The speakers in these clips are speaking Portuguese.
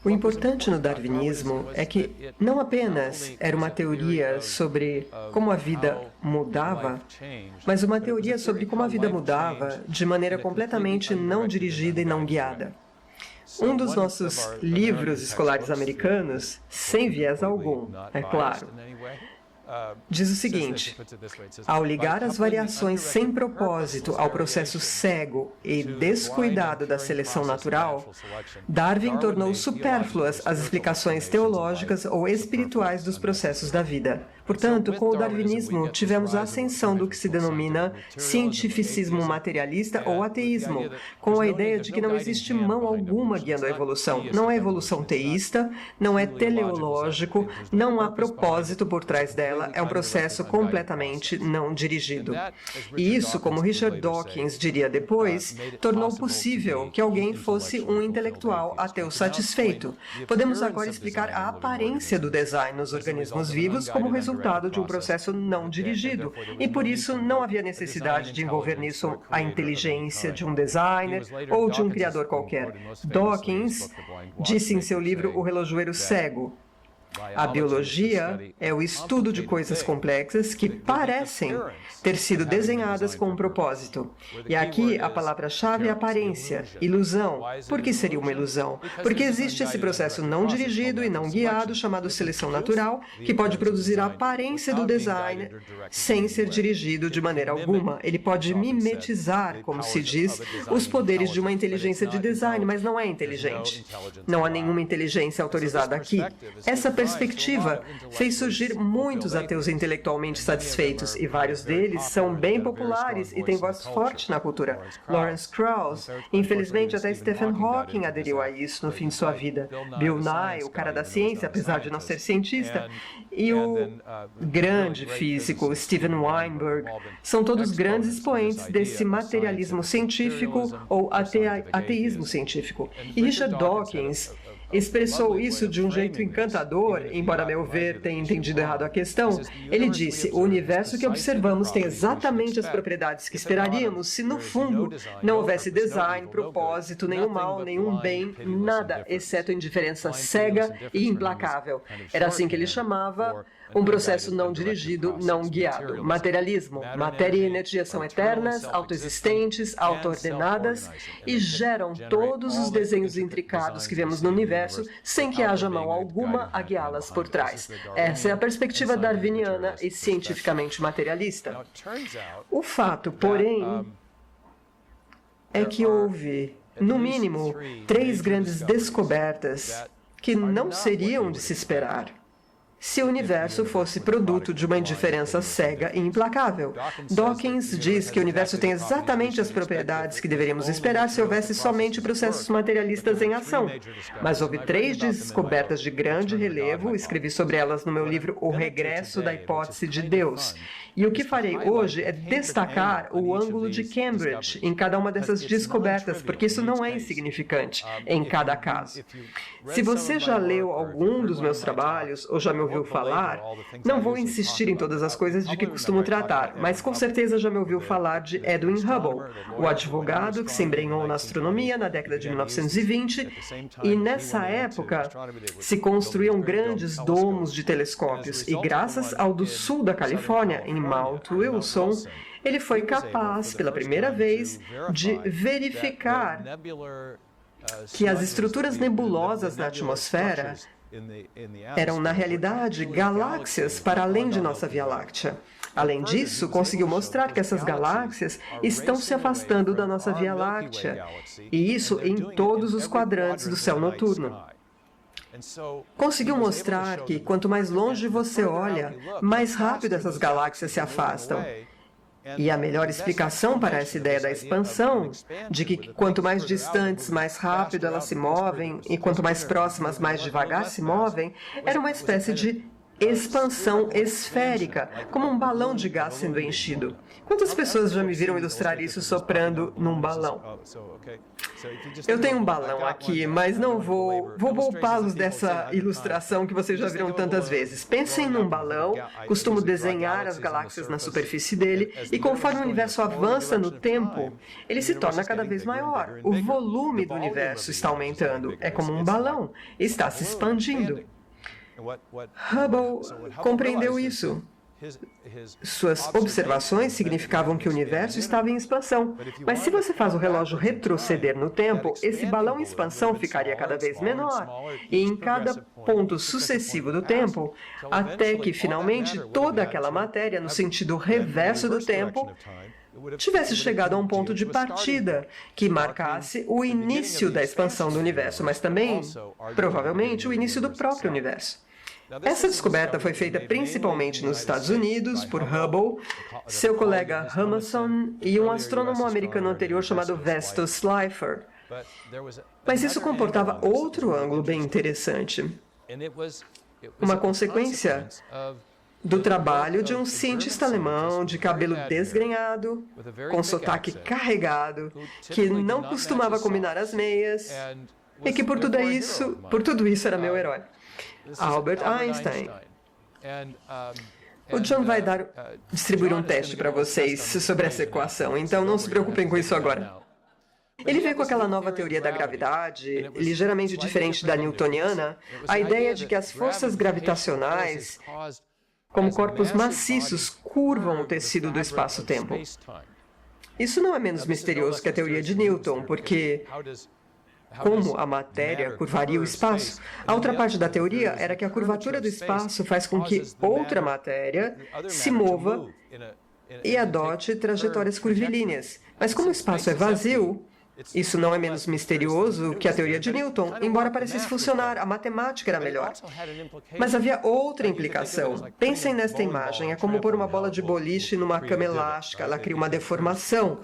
O importante no darwinismo é que não apenas era uma teoria sobre como a vida mudava, mas uma teoria sobre como a vida mudava de maneira completamente não dirigida e não guiada. Um dos nossos livros escolares americanos, sem viés algum, é claro, diz o seguinte: ao ligar as variações sem propósito ao processo cego e descuidado da seleção natural, Darwin tornou supérfluas as explicações teológicas ou espirituais dos processos da vida. Portanto, com o darwinismo, tivemos a ascensão do que se denomina cientificismo materialista ou ateísmo, com a ideia de que não existe mão alguma guiando a evolução. Não é evolução teísta, não é teleológico, não há propósito por trás dela, é um processo completamente não dirigido. E isso, como Richard Dawkins diria depois, tornou possível que alguém fosse um intelectual ateu satisfeito. Podemos agora explicar a aparência do design nos organismos vivos como resultado de um processo não dirigido, e por isso não havia necessidade de envolver nisso a inteligência de um designer ou de um criador qualquer. Dawkins disse em seu livro O Relojoeiro Cego: a biologia é o estudo de coisas complexas que parecem ter sido desenhadas com um propósito. E aqui a palavra-chave é aparência, ilusão. Por que seria uma ilusão? Porque existe esse processo não dirigido e não guiado chamado seleção natural, que pode produzir a aparência do design sem ser dirigido de maneira alguma. Ele pode mimetizar, como se diz, os poderes de uma inteligência de design, mas não é inteligente. Não há nenhuma inteligência autorizada aqui. Essa perspectiva fez surgir muitos ateus intelectualmente satisfeitos, e vários deles são bem populares e têm voz forte na cultura. Lawrence Krauss, infelizmente até Stephen Hawking aderiu a isso no fim de sua vida. Bill Nye, o cara da ciência, apesar de não ser cientista, e o grande físico Steven Weinberg, são todos grandes expoentes desse materialismo científico ou ateísmo científico. E Richard Dawkins expressou isso de um jeito encantador, embora, a meu ver, tenha entendido errado a questão. Ele disse: o universo que observamos tem exatamente as propriedades que esperaríamos se, no fundo, não houvesse design, propósito, nenhum mal, nenhum bem, nada, exceto indiferença cega e implacável. Era assim que ele chamava um processo não dirigido, não guiado. Materialismo. Matéria e energia são eternas, autoexistentes, auto-ordenadas e geram todos os desenhos intricados que vemos no universo sem que haja mão alguma a guiá-las por trás. Essa é a perspectiva darwiniana e cientificamente materialista. O fato, porém, é que houve, no mínimo, 3 grandes descobertas que não seriam de se esperar se o universo fosse produto de uma indiferença cega e implacável. Dawkins diz que o universo tem exatamente as propriedades que deveríamos esperar se houvesse somente processos materialistas em ação. Mas houve 3 descobertas de grande relevo, escrevi sobre elas no meu livro O Regresso da Hipótese de Deus. E o que farei hoje é destacar o ângulo de Cambridge em cada uma dessas descobertas, porque isso não é insignificante em cada caso. Se você já leu algum dos meus trabalhos ou já me ouviu falar, não vou insistir em todas as coisas de que costumo tratar, mas com certeza já me ouviu falar de Edwin Hubble, o advogado que se embrenhou na astronomia na década de 1920, e nessa época se construíam grandes domos de telescópios, e graças ao do sul da Califórnia, em Mount Wilson, ele foi capaz, pela primeira vez, de verificar que as estruturas nebulosas na atmosfera eram, na realidade, galáxias para além de nossa Via Láctea. Além disso, conseguiu mostrar que essas galáxias estão se afastando da nossa Via Láctea, e isso em todos os quadrantes do céu noturno. Conseguiu mostrar que, quanto mais longe você olha, mais rápido essas galáxias se afastam. E a melhor explicação para essa ideia da expansão, de que quanto mais distantes, mais rápido elas se movem, e quanto mais próximas, mais devagar se movem, era uma espécie de expansão esférica, como um balão de gás sendo enchido. Quantas pessoas já me viram ilustrar isso soprando num balão? Eu tenho um balão aqui, mas não vou poupá-los dessa ilustração que vocês já viram tantas vezes. Pensem num balão, costumo desenhar as galáxias na superfície dele, e conforme o universo avança no tempo, ele se torna cada vez maior. O volume do universo está aumentando. É como um balão, está se expandindo. Hubble compreendeu isso. Suas observações significavam que o universo estava em expansão. Mas se você faz o relógio retroceder no tempo, esse balão em expansão ficaria cada vez menor. E em cada ponto sucessivo do tempo, até que finalmente toda aquela matéria, no sentido reverso do tempo, tivesse chegado a um ponto de partida que marcasse o início da expansão do universo, mas também, provavelmente, o início do próprio universo. Essa descoberta foi feita principalmente nos Estados Unidos, por Hubble, seu colega Humason e um astrônomo americano anterior chamado Vesto Slipher. Mas isso comportava outro ângulo bem interessante. Uma consequência do trabalho de um cientista alemão de cabelo desgrenhado, com sotaque carregado, que não costumava combinar as meias e que por tudo isso era meu herói. Albert Einstein. O John vai distribuir um teste para vocês sobre essa equação, então não se preocupem com isso agora. Ele veio com aquela nova teoria da gravidade, ligeiramente diferente da newtoniana, a ideia de que as forças gravitacionais, como corpos maciços, curvam o tecido do espaço-tempo. Isso não é menos misterioso que a teoria de Newton, porque como a matéria curvaria o espaço, a outra parte da teoria era que a curvatura do espaço faz com que outra matéria se mova e adote trajetórias curvilíneas. Mas como o espaço é vazio, isso não é menos misterioso que a teoria de Newton, embora parecesse funcionar, a matemática era melhor. Mas havia outra implicação. Pensem nesta imagem, é como pôr uma bola de boliche numa cama elástica, ela cria uma deformação,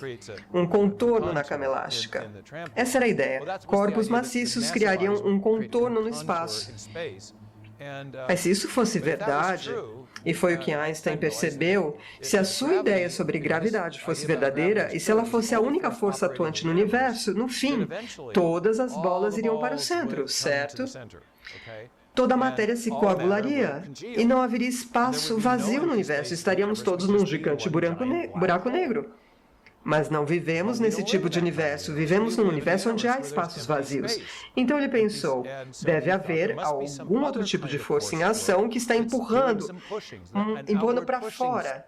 um contorno na cama elástica. Essa era a ideia. Corpos maciços criariam um contorno no espaço. Mas se isso fosse verdade, e foi o que Einstein percebeu, se a sua ideia sobre gravidade fosse verdadeira, e se ela fosse a única força atuante no universo, no fim, todas as bolas iriam para o centro, certo? Toda a matéria se coagularia, e não haveria espaço vazio no universo, estaríamos todos num gigante buraco negro. Mas não vivemos nesse tipo de universo, vivemos num universo onde há espaços vazios. Então ele pensou, deve haver algum outro tipo de força em ação que está empurrando para fora,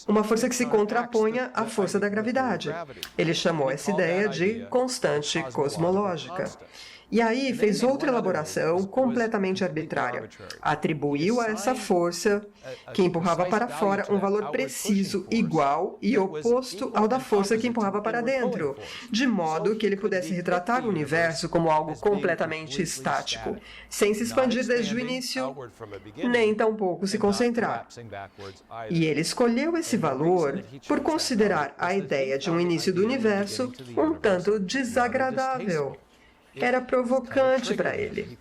uma força que se contraponha à força da gravidade. Ele chamou essa ideia de constante cosmológica. E aí fez outra elaboração completamente arbitrária. Atribuiu a essa força que empurrava para fora um valor preciso, igual e oposto ao da força que empurrava para dentro, de modo que ele pudesse retratar o universo como algo completamente estático, sem se expandir desde o início, nem tampouco se concentrar. E ele escolheu esse valor por considerar a ideia de um início do universo um tanto desagradável. Era provocante para ele.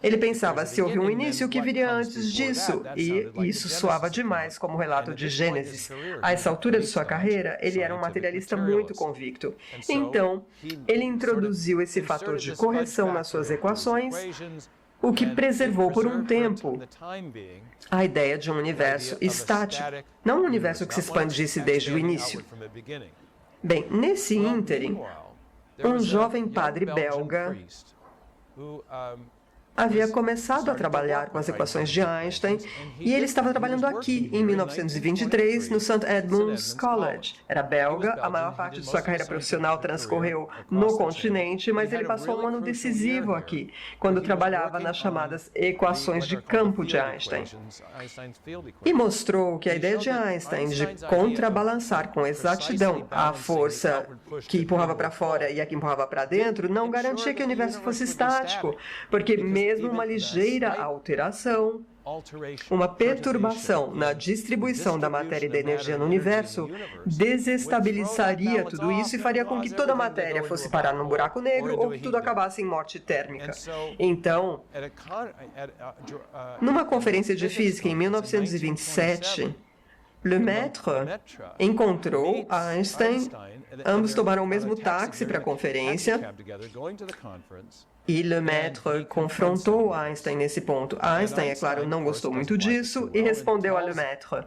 Ele pensava, se houve um início, o que viria antes disso? E isso soava demais como relato de Gênesis. A essa altura de sua carreira, ele era um materialista muito convicto. Então, ele introduziu esse fator de correção nas suas equações, o que preservou por um tempo a ideia de um universo estático, não um universo que se expandisse desde o início. Bem, nesse ínterim, um jovem padre belga havia começado a trabalhar com as equações de Einstein e ele estava trabalhando aqui, em 1923, no St. Edmunds College. Era belga, a maior parte de sua carreira profissional transcorreu no continente, mas ele passou um ano decisivo aqui, quando trabalhava nas chamadas equações de campo de Einstein. E mostrou que a ideia de Einstein de contrabalançar com exatidão a força que empurrava para fora e a que empurrava para dentro não garantia que o universo fosse estático, porque mesmo uma ligeira alteração, uma perturbação na distribuição da matéria e da energia no universo desestabilizaria tudo isso e faria com que toda a matéria fosse parar num buraco negro ou que tudo acabasse em morte térmica. Então, numa conferência de física em 1927, Lemaitre encontrou Einstein, ambos tomaram o mesmo táxi para a conferência, e Lemaitre confrontou Einstein nesse ponto. Einstein, é claro, não gostou muito disso e respondeu a Lemaitre: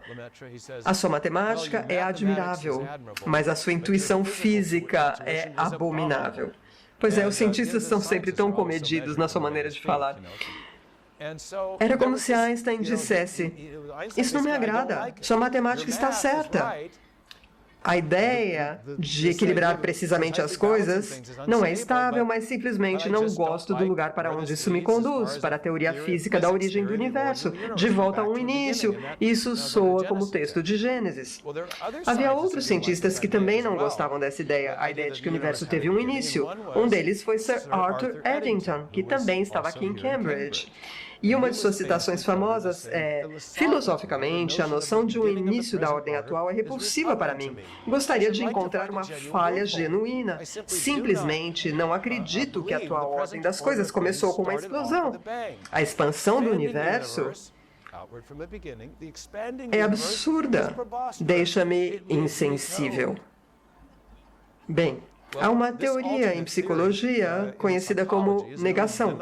a sua matemática é admirável, mas a sua intuição física é abominável. Pois é, os cientistas são sempre tão comedidos na sua maneira de falar. Era como se Einstein dissesse: isso não me agrada, sua matemática está certa. A ideia de equilibrar precisamente as coisas não é estável, mas simplesmente não gosto do lugar para onde isso me conduz, para a teoria física da origem do universo, de volta a um início. Isso soa como o texto de Gênesis. Havia outros cientistas que também não gostavam dessa ideia, a ideia de que o universo teve um início. Um deles foi Sir Arthur Eddington, que também estava aqui em Cambridge. E uma de suas citações famosas é: filosoficamente, a noção de um início da ordem atual é repulsiva para mim. Gostaria de encontrar uma falha genuína. Simplesmente não acredito que a atual ordem das coisas começou com uma explosão. A expansão do universo é absurda. Deixa-me insensível. Bem, há uma teoria em psicologia conhecida como negação.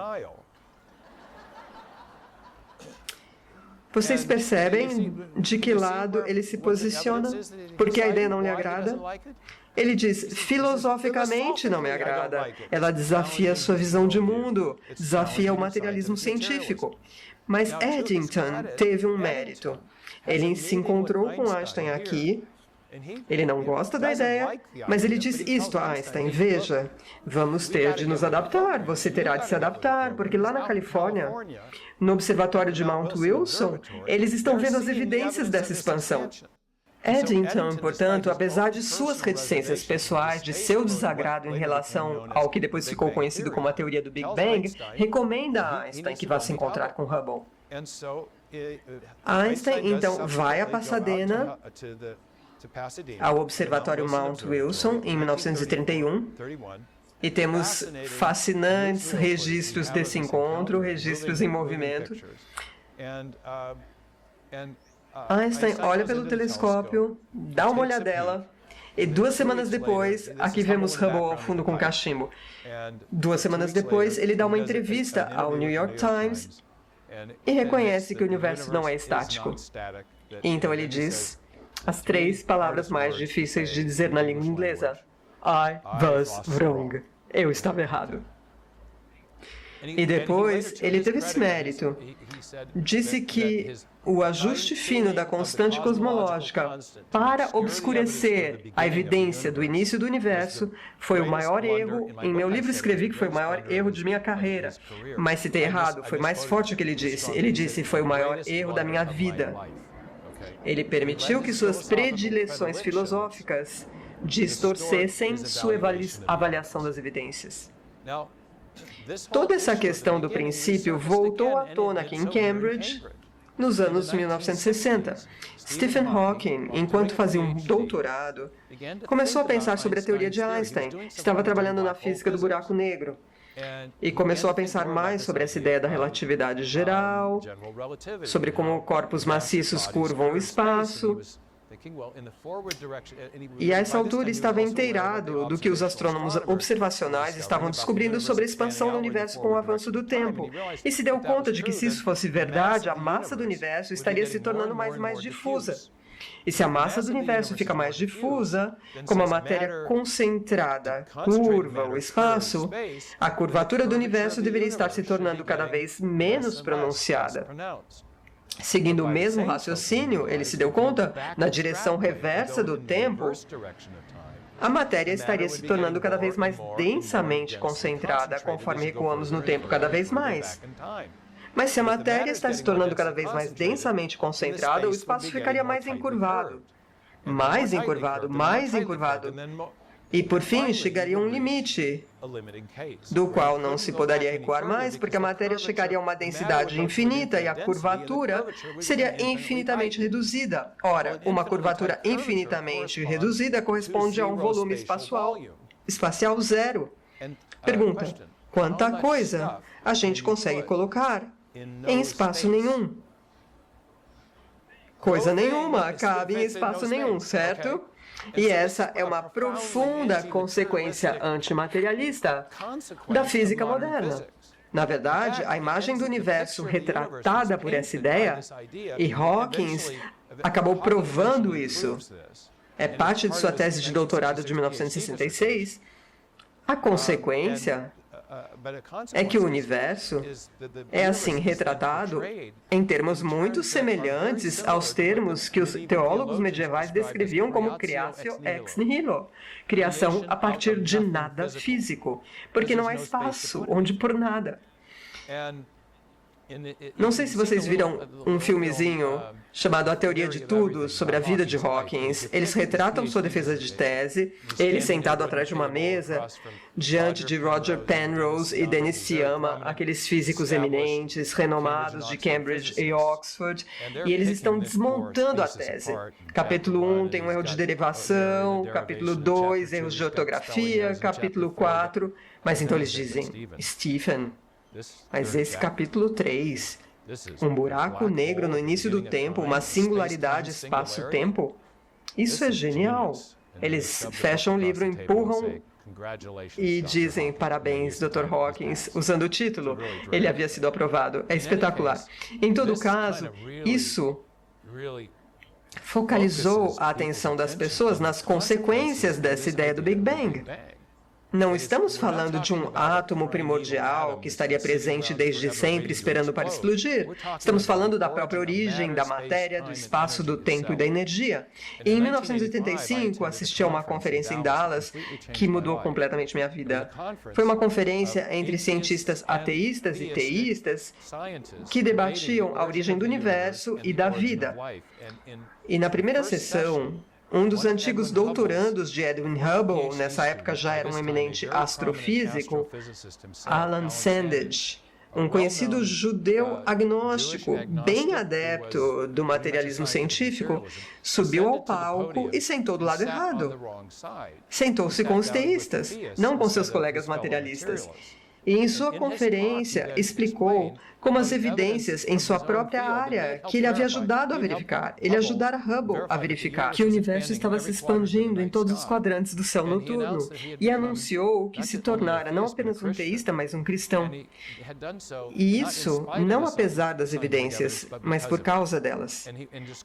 Vocês percebem de que lado ele se posiciona? Porque a ideia não lhe agrada? Ele diz: filosoficamente não me agrada. Ela desafia a sua visão de mundo, desafia o materialismo científico. Mas Eddington teve um mérito. Ele se encontrou com Einstein aqui. Ele não gosta da ideia, mas ele diz isto a Einstein: veja, vamos ter de nos adaptar, você terá de se adaptar, porque lá na Califórnia, no observatório de Mount Wilson, eles estão vendo as evidências dessa expansão. Eddington, portanto, apesar de suas reticências pessoais, de seu desagrado em relação ao que depois ficou conhecido como a teoria do Big Bang, recomenda a Einstein que vá se encontrar com Hubble. Einstein, então, vai a Pasadena, ao Observatório Mount Wilson, em 1931, e temos fascinantes registros desse encontro, registros em movimento. Einstein olha pelo telescópio, dá uma olhadela, e 2 semanas depois, aqui vemos Hubble ao fundo com cachimbo. 2 semanas depois, ele dá uma entrevista ao New York Times e reconhece que o universo não é estático. E então ele diz as 3 palavras mais difíceis de dizer na língua inglesa: I was wrong. Eu estava errado. E depois, ele teve esse mérito. Disse que o ajuste fino da constante cosmológica para obscurecer a evidência do início do universo foi o maior erro. Em meu livro escrevi que foi o maior erro de minha carreira. Mas citei errado, foi mais forte o que ele disse. Ele disse: foi o maior erro da minha vida. Ele permitiu que suas predileções filosóficas distorcessem sua avaliação das evidências. Toda essa questão do princípio voltou à tona aqui em Cambridge nos anos 1960. Stephen Hawking, enquanto fazia um doutorado, começou a pensar sobre a teoria de Einstein. Estava trabalhando na física do buraco negro. E começou a pensar mais sobre essa ideia da relatividade geral, sobre como corpos maciços curvam o espaço. E a essa altura estava inteirado do que os astrônomos observacionais estavam descobrindo sobre a expansão do universo com o avanço do tempo. E se deu conta de que, se isso fosse verdade, a massa do universo estaria se tornando mais e mais difusa. E se a massa do universo fica mais difusa, como a matéria concentrada curva o espaço, a curvatura do universo deveria estar se tornando cada vez menos pronunciada. Seguindo o mesmo raciocínio, ele se deu conta, na direção reversa do tempo, a matéria estaria se tornando cada vez mais densamente concentrada, conforme recuamos no tempo cada vez mais. Mas se a matéria está se tornando cada vez mais densamente concentrada, o espaço ficaria mais encurvado. Mais encurvado, mais encurvado. E, por fim, chegaria a um limite, do qual não se poderia recuar mais, porque a matéria chegaria a uma densidade infinita e a curvatura seria infinitamente reduzida. Ora, uma curvatura infinitamente reduzida corresponde a um volume espacial zero. Pergunta: quanta coisa a gente consegue colocar em espaço nenhum? Coisa nenhuma cabe em espaço nenhum, certo? E essa é uma profunda consequência antimaterialista da física moderna. Na verdade, a imagem do universo retratada por essa ideia, e Hawkins acabou provando isso, é parte de sua tese de doutorado de 1966, a consequência é que o universo é assim retratado em termos muito semelhantes aos termos que os teólogos medievais descreviam como creatio ex nihilo, criação a partir de nada físico, porque não há espaço onde por nada. Não sei se vocês viram um filmezinho chamado A Teoria de Tudo, sobre a vida de Hawkins. Eles retratam sua defesa de tese, ele sentado atrás de uma mesa, diante de Roger Penrose e Denis Sciama, aqueles físicos eminentes, renomados de Cambridge e Oxford, e eles estão desmontando a tese. Capítulo 1 tem um erro de derivação, capítulo 2, erros de ortografia, capítulo 4, mas então eles dizem, Stephen, mas esse capítulo 3, um buraco negro no início do tempo, uma singularidade espaço-tempo, isso é genial. Eles fecham o livro, empurram e dizem, parabéns, Dr. Hawkins, usando o título. Ele havia sido aprovado. É espetacular. Em todo caso, isso focalizou a atenção das pessoas nas consequências dessa ideia do Big Bang. Não estamos falando de um átomo primordial que estaria presente desde sempre esperando para explodir. Estamos falando da própria origem da matéria, do espaço, do tempo e da energia. E em 1985, assisti a uma conferência em Dallas que mudou completamente minha vida. Foi uma conferência entre cientistas ateístas e teístas que debatiam a origem do universo e da vida. E na primeira sessão, um dos antigos doutorandos de Edwin Hubble, nessa época já era um eminente astrofísico, Alan Sandage, um conhecido judeu agnóstico, bem adepto do materialismo científico, subiu ao palco e sentou do lado errado. Sentou-se com os teístas, não com seus colegas materialistas. E em sua conferência explicou como as evidências em sua própria área, que ele havia ajudado a verificar, ele ajudara Hubble a verificar, que o universo estava se expandindo em todos os quadrantes do céu noturno, e anunciou que se tornara não apenas um teísta, mas um cristão. E isso não apesar das evidências, mas por causa delas.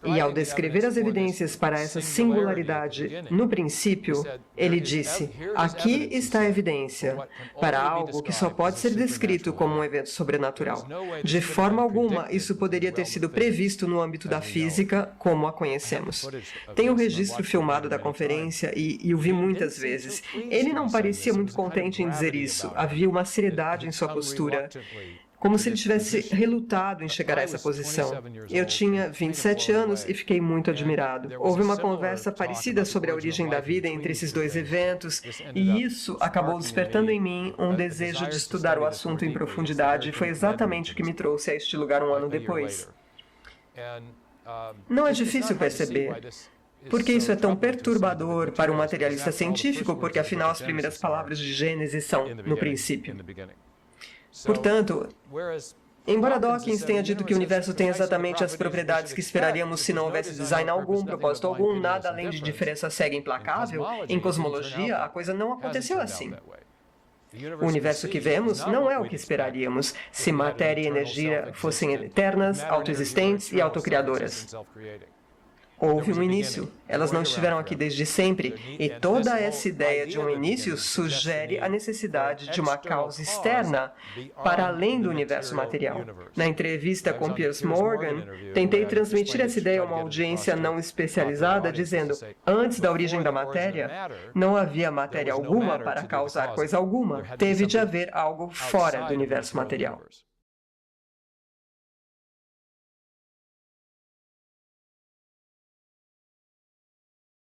E ao descrever as evidências para essa singularidade, no princípio, ele disse, aqui está a evidência para algo que só pode ser descrito como um evento sobrenatural. De forma alguma, isso poderia ter sido previsto no âmbito da física, como a conhecemos. Tem um registro filmado da conferência e o vi muitas vezes. Ele não parecia muito contente em dizer isso. Havia uma seriedade em sua postura, como se ele tivesse relutado em chegar a essa posição. Eu tinha 27 anos e fiquei muito admirado. Houve uma conversa parecida sobre a origem da vida entre esses dois eventos, e isso acabou despertando em mim um desejo de estudar o assunto em profundidade. Foi exatamente o que me trouxe a este lugar um ano depois. Não é difícil perceber por que isso é tão perturbador para um materialista científico, porque afinal as primeiras palavras de Gênesis são no princípio. Portanto, embora Dawkins tenha dito que o universo tem exatamente as propriedades que esperaríamos se não houvesse design algum, propósito algum, nada além de diferença cega e implacável, em cosmologia, a coisa não aconteceu assim. O universo que vemos não é o que esperaríamos se matéria e energia fossem eternas, autoexistentes e autocriadoras. Houve um início. Elas não estiveram aqui desde sempre, e toda essa ideia de um início sugere a necessidade de uma causa externa para além do universo material. Na entrevista com Piers Morgan, tentei transmitir essa ideia a uma audiência não especializada, dizendo, antes da origem da matéria, não havia matéria alguma para causar coisa alguma. Teve de haver algo fora do universo material.